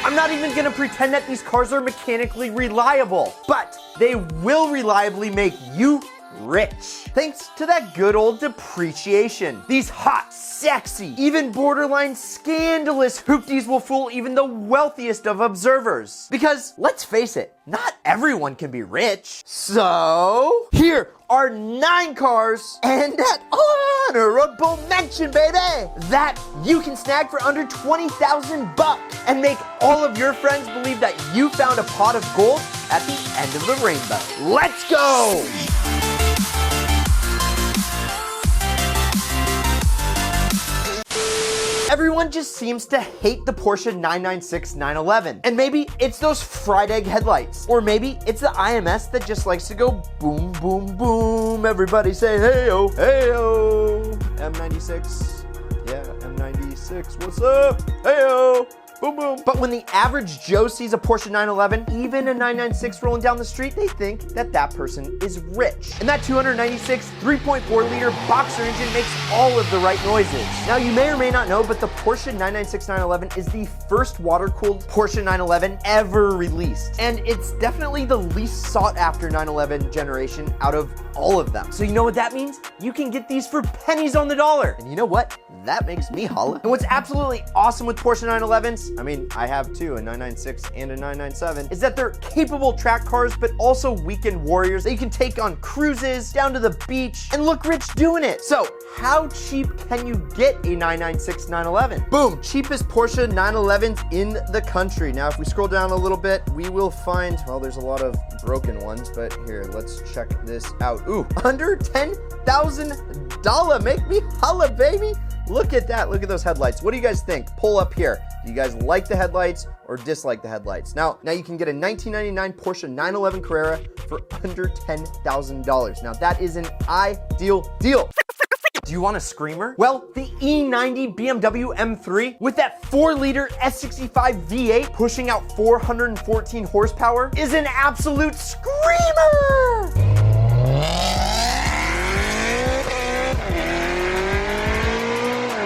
I'm not even gonna pretend that these cars are mechanically reliable, but they will reliably make you rich, thanks to that good old depreciation. These hot, sexy, even borderline scandalous hoopties will fool even the wealthiest of observers. Because, let's face it, not everyone can be rich. So, here are 9 cars and that honorable mention, baby, that you can snag for under 20,000 bucks and make all of your friends believe that you found a pot of gold at the end of the rainbow. Let's go! Everyone just seems to hate the Porsche 996 911. And maybe it's those fried egg headlights. Or maybe it's the IMS that just likes to go boom, boom, boom. Everybody say, hey-o, hey-o. M96, yeah, M96, what's up? Hey-o. Boom, boom. But when the average Joe sees a Porsche 911, even a 996 rolling down the street, they think that that person is rich. And that 296 3.4 liter boxer engine makes all of the right noises. Now, you may or may not know, but the Porsche 996 911 is the first water-cooled Porsche 911 ever released. And it's definitely the least sought after 911 generation out of all of them. So you know what that means? You can get these for pennies on the dollar. And you know what? That makes me holla. And what's absolutely awesome with Porsche 911s, I mean, I have two, a 996 and a 997, is that they're capable track cars, but also weekend warriors that you can take on cruises, down to the beach, and look rich doing it. So, how cheap can you get a 996 911? Boom, cheapest Porsche 911s in the country. Now, if we scroll down a little bit, we will find, well, there's a lot of broken ones, but here, let's check this out. Ooh, under $10,000. Make me holla, baby. Look at that. Look at those headlights. What do you guys think? Pull up here. Do you guys like the headlights or dislike the headlights? Now you can get a 1999 Porsche 911 Carrera for under $10,000. Now that is an ideal deal. Do you want a screamer? Well, the E90 BMW M3 with that 4-liter S65 V8 pushing out 414 horsepower is an absolute screamer!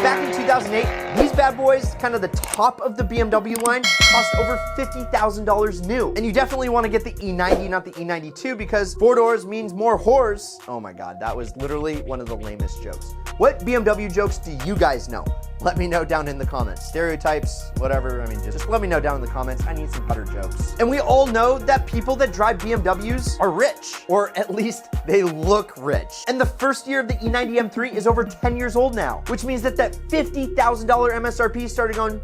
Back in 2008, these bad boys, kind of the top of the BMW line, cost over $50,000 new. And you definitely want to get the E90, not the E92, because 4 doors means more whores. Oh my God, that was literally one of the lamest jokes. What BMW jokes do you guys know? Let me know down in the comments. Stereotypes, whatever, I mean, just let me know down in the comments. I need some better jokes. And we all know that people that drive BMWs are rich, or at least they look rich. And the first year of the E90 M3 is over 10 years old now, which means that that $50,000 MSRP started going.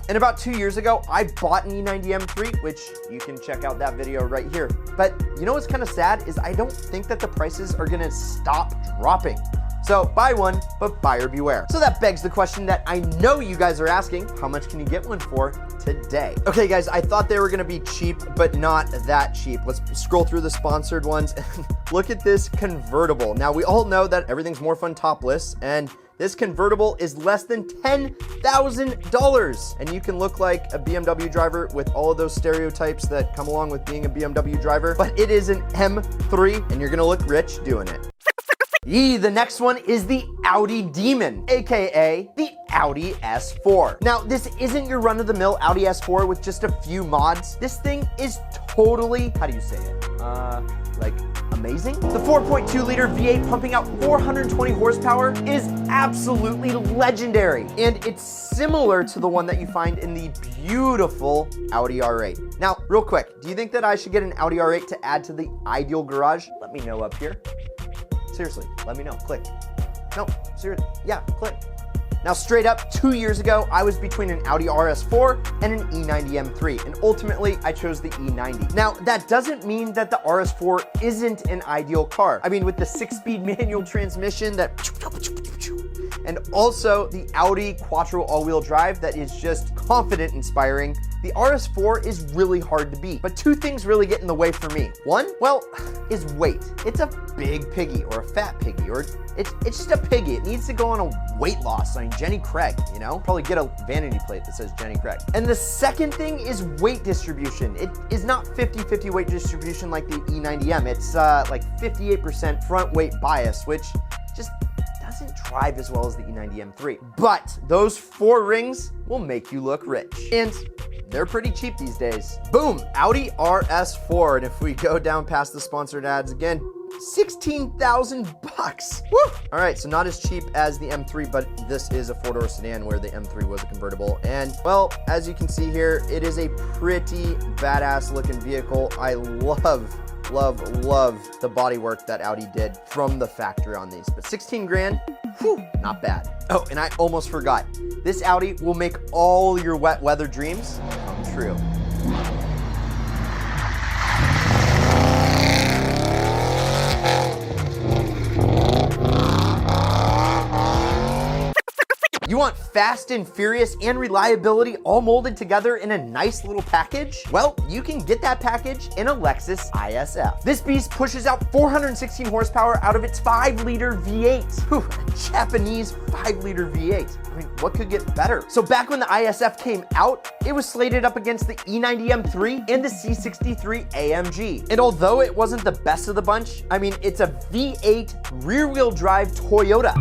And about 2 years ago, I bought an E90 M3, which you can check out that video right here. But you know what's kind of sad is I don't think that the prices are gonna stop dropping. So buy one, but buyer beware. So that begs the question that I know you guys are asking, how much can you get one for today? Okay guys, I thought they were gonna be cheap, but not that cheap. Let's scroll through the sponsored ones and look at this convertible. Now we all know that everything's more fun topless, and this convertible is less than $10,000. And you can look like a BMW driver with all of those stereotypes that come along with being a BMW driver, but it is an M3 and you're gonna look rich doing it. The next one is the Audi Demon, AKA the Audi S4. Now, this isn't your run-of-the-mill Audi S4 with just a few mods. This thing is totally, how do you say it? Like amazing? The 4.2 liter V8 pumping out 420 horsepower is absolutely legendary. And it's similar to the one that you find in the beautiful Audi R8. Now, real quick, do you think that I should get an Audi R8 to add to the ideal garage? Let me know up here. Seriously, let me know, click. No, seriously, yeah, click. Now, straight up, 2 years ago, I was between an Audi RS4 and an E90 M3, and ultimately, I chose the E90. Now, that doesn't mean that the RS4 isn't an ideal car. I mean, with the 6-speed manual transmission that, and also the Audi Quattro all-wheel drive that is just confident inspiring, the RS4 is really hard to beat. But 2 things really get in the way for me. One, well, is weight. It's a big piggy, or a fat piggy, or it's just a piggy. It needs to go on a weight loss. I mean, Jenny Craig, you know? Probably get a vanity plate that says Jenny Craig. And the second thing is weight distribution. It is not 50-50 weight distribution like the E90M. It's like 58% front weight bias, which just doesn't drive as well as the E90 M3. But those 4 rings will make you look rich. And they're pretty cheap these days. Boom, Audi RS4. And if we go down past the sponsored ads again, 16,000 bucks. Woo! All right, so not as cheap as the M3, but this is a 4-door sedan where the M3 was a convertible. And well, as you can see here, it is a pretty badass looking vehicle. I love the bodywork that Audi did from the factory on these. But 16 grand, whew, not bad. Oh, and I almost forgot. This Audi will make all your wet weather dreams come true. You want fast and furious and reliability all molded together in a nice little package? Well, you can get that package in a Lexus IS F. This beast pushes out 416 horsepower out of its 5-liter V8. Whew, a Japanese 5-liter V8. I mean, what could get better? So back when the ISF came out, it was slated up against the E90 M3 and the C63 AMG. And although it wasn't the best of the bunch, I mean, it's a V8 rear-wheel drive Toyota.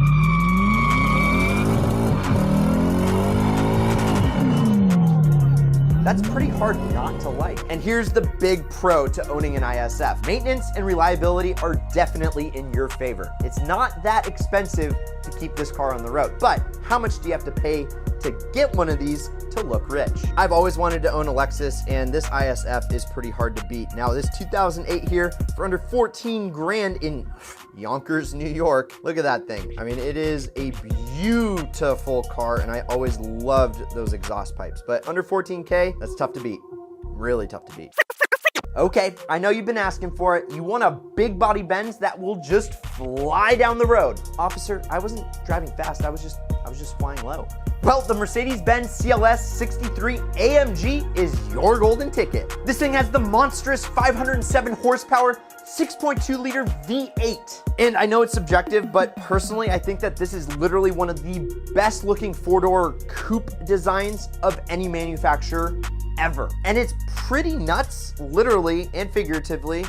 That's pretty hard not to like. And here's the big pro to owning an ISF. Maintenance and reliability are definitely in your favor. It's not that expensive to keep this car on the road, but how much do you have to pay to get one of these to look rich? I've always wanted to own a Lexus, and this ISF is pretty hard to beat. Now this 2008 here for under 14 grand in Yonkers, New York. Look at that thing. I mean, it is a beautiful car, and I always loved those exhaust pipes, but under 14K, that's tough to beat. Really tough to beat. Okay, I know you've been asking for it. You want a big body Benz that will just fly down the road. Officer, I wasn't driving fast. I was just flying low. Well, the Mercedes-Benz CLS 63 AMG is your golden ticket. This thing has the monstrous 507 horsepower, 6.2 liter V8. And I know it's subjective, but personally, I think that this is literally one of the best looking 4-door coupe designs of any manufacturer ever. And it's pretty nuts, literally and figuratively,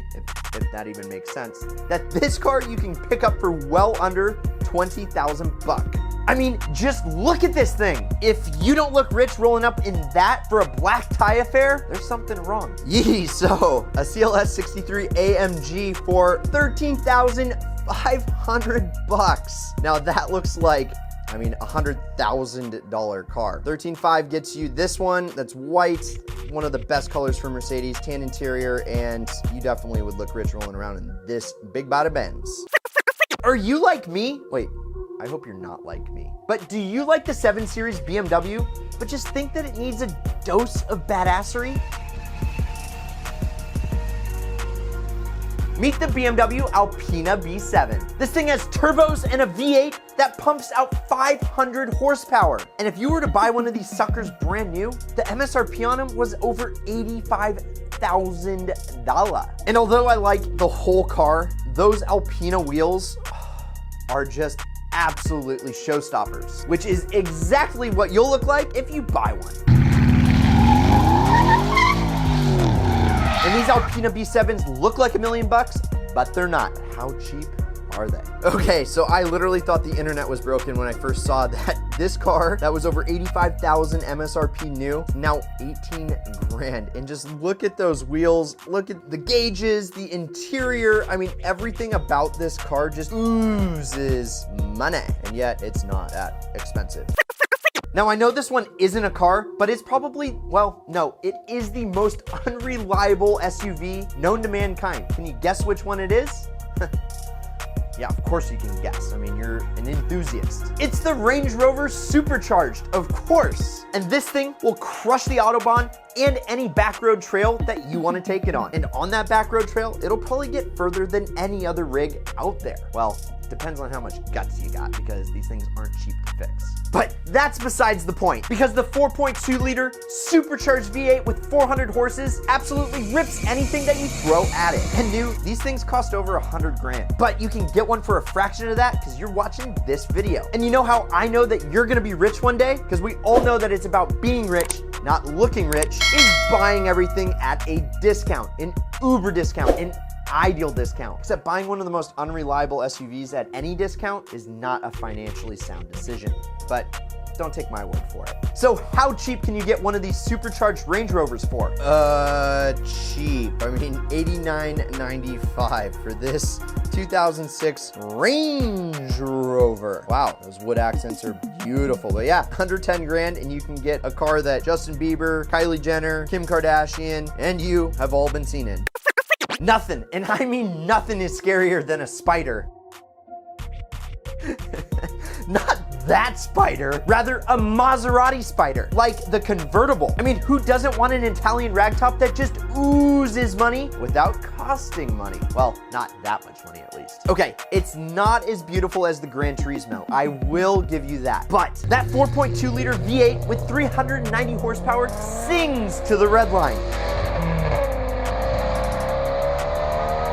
if that even makes sense, that this car you can pick up for well under 20,000 bucks. I mean, just look at this thing. If you don't look rich rolling up in that for a black tie affair, there's something wrong. Yee, so a CLS 63 AMG for 13,500 bucks. Now that looks like, I mean, $100,000 car. 13.5 gets you this one that's white, one of the best colors for Mercedes, tan interior, and you definitely would look rich rolling around in this big body Benz. Are you like me? Wait, I hope you're not like me. But do you like the 7 Series BMW, but just think that it needs a dose of badassery? Meet the BMW Alpina B7. This thing has turbos and a V8 that pumps out 500 horsepower. And if you were to buy one of these suckers brand new, the MSRP on them was over $85,000. And although I like the whole car, those Alpina wheels are just absolutely showstoppers, which is exactly what you'll look like if you buy one. And these Alpina B7s look like $1 million, but they're not. How cheap are they? Okay, so I literally thought the internet was broken when I first saw that this car that was over 85,000 MSRP new, now 18 grand. And just look at those wheels, look at the gauges, the interior. I mean, everything about this car just oozes money, and yet it's not that expensive. Now, I know this one isn't a car, but it's probably, well, no, it is the most unreliable SUV known to mankind. Can you guess which one it is? Yeah, of course you can guess. I mean, you're an enthusiast. It's the Range Rover Supercharged, of course. And this thing will crush the Autobahn and any backroad trail that you want to take it on. And on that backroad trail, it'll probably get further than any other rig out there. Well, depends on how much guts you got, because these things aren't cheap to fix. But that's besides the point, because the 4.2 liter supercharged V8 with 400 horses absolutely rips anything that you throw at it. And new, these things cost over 100 grand. But you can get one for a fraction of that because you're watching this video. And you know how I know that you're gonna be rich one day? Because we all know that it's about being rich, not looking rich, is buying everything at a discount, an uber discount, an ideal discount. Except buying one of the most unreliable SUVs at any discount is not a financially sound decision. But don't take my word for it. So how cheap can you get one of these supercharged Range Rovers for? Cheap. I mean, $89.95 for this 2006 Range Rover. Wow, those wood accents are beautiful. But yeah, under 10 grand and you can get a car that Justin Bieber, Kylie Jenner, Kim Kardashian, and you have all been seen in. Nothing, and I mean nothing is scarier than a spider. Not that spider, rather a Maserati spider, like the convertible. I mean, who doesn't want an Italian ragtop that just oozes money without costing money? Well, not that much money at least. Okay, it's not as beautiful as the Gran Turismo. I will give you that. But that 4.2 liter V8 with 390 horsepower sings to the red line.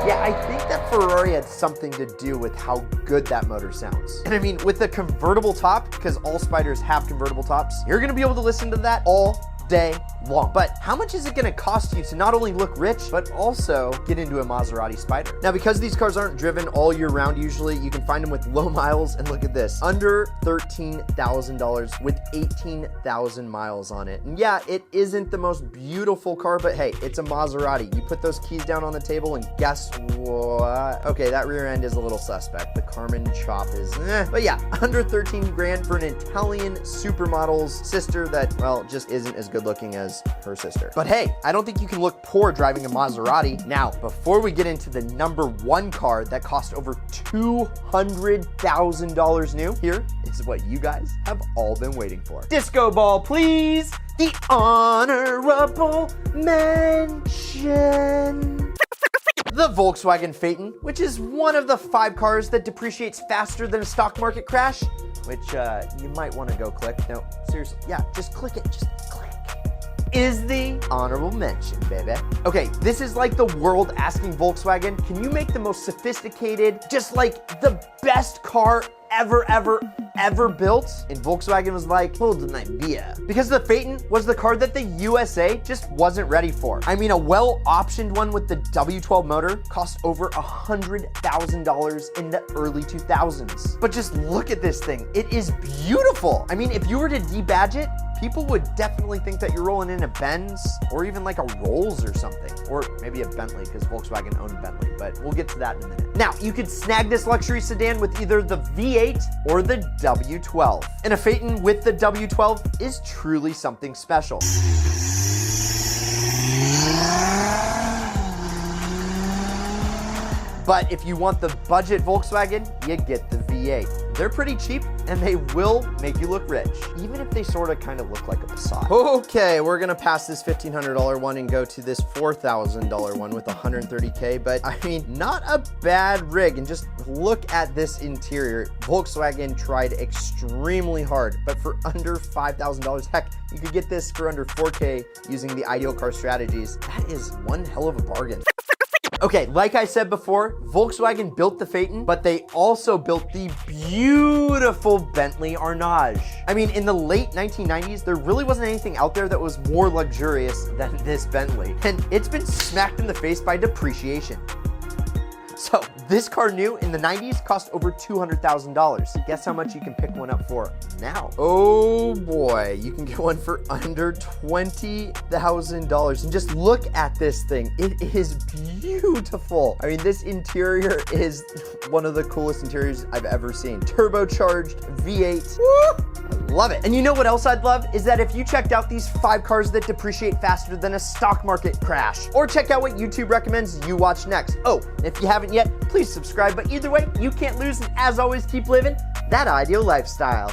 Yeah, I think that Ferrari had something to do with how good that motor sounds. And I mean, with the convertible top, because all spiders have convertible tops, you're gonna be able to listen to that all day long. But how much is it gonna cost you to not only look rich, but also get into a Maserati Spider? Now, because these cars aren't driven all year round usually, you can find them with low miles, and look at this, under $13,000 with 18,000 miles on it. And yeah, it isn't the most beautiful car, but hey, it's a Maserati. You put those keys down on the table and guess what? Okay, that rear end is a little suspect. The Carmen chop is But yeah, under 13 grand for an Italian supermodel's sister that, well, just isn't as good looking as her sister. But hey, I don't think you can look poor driving a Maserati. Now, before we get into the number one car that cost over $200,000 new, here is what you guys have all been waiting for. Disco ball, please. The honorable mention. The Volkswagen Phaeton, which is one of the 5 cars that depreciates faster than a stock market crash, which you might want to go click. No, seriously, yeah, just click it, just click. Is the honorable mention, baby. Okay, this is like the world asking Volkswagen, can you make the most sophisticated, just like the best car ever built? And Volkswagen was like, hold my beer. Because the Phaeton was the car that the USA just wasn't ready for. I mean, a well-optioned one with the W12 motor cost over $100,000 in the early 2000s. But just look at this thing. It is beautiful. I mean, if you were to debadge it, people would definitely think that you're rolling in a Benz or even like a Rolls or something. Or maybe a Bentley, because Volkswagen owned Bentley, but we'll get to that in a minute. Now, you could snag this luxury sedan with either the V8 or the W12. And a Phaeton with the W12 is truly something special. But if you want the budget Volkswagen, you get the V8. They're pretty cheap and they will make you look rich, even if they sort of kind of look like a Passat. Okay, we're gonna pass this $1,500 one and go to this $4,000 one with 130K, but I mean, not a bad rig. And just look at this interior. Volkswagen tried extremely hard, but for under $5,000, heck, you could get this for under 4K using the ideal car strategies. That is one hell of a bargain. Okay, like I said before, Volkswagen built the Phaeton, but they also built the beautiful Bentley Arnage. I mean, in the late 1990s, there really wasn't anything out there that was more luxurious than this Bentley. And it's been smacked in the face by depreciation. So this car new in the 90s cost over $200,000. Guess how much you can pick one up for now? Oh boy, you can get one for under $20,000. And just look at this thing. It is beautiful. I mean, this interior is one of the coolest interiors I've ever seen. Turbocharged V8. Woo! I love it. And you know what else I'd love? Is that if you checked out these 5 cars that depreciate faster than a stock market crash, or check out what YouTube recommends you watch next. Oh, if you haven't yet, please subscribe. But either way, you can't lose. And as always, keep living that ideal lifestyle.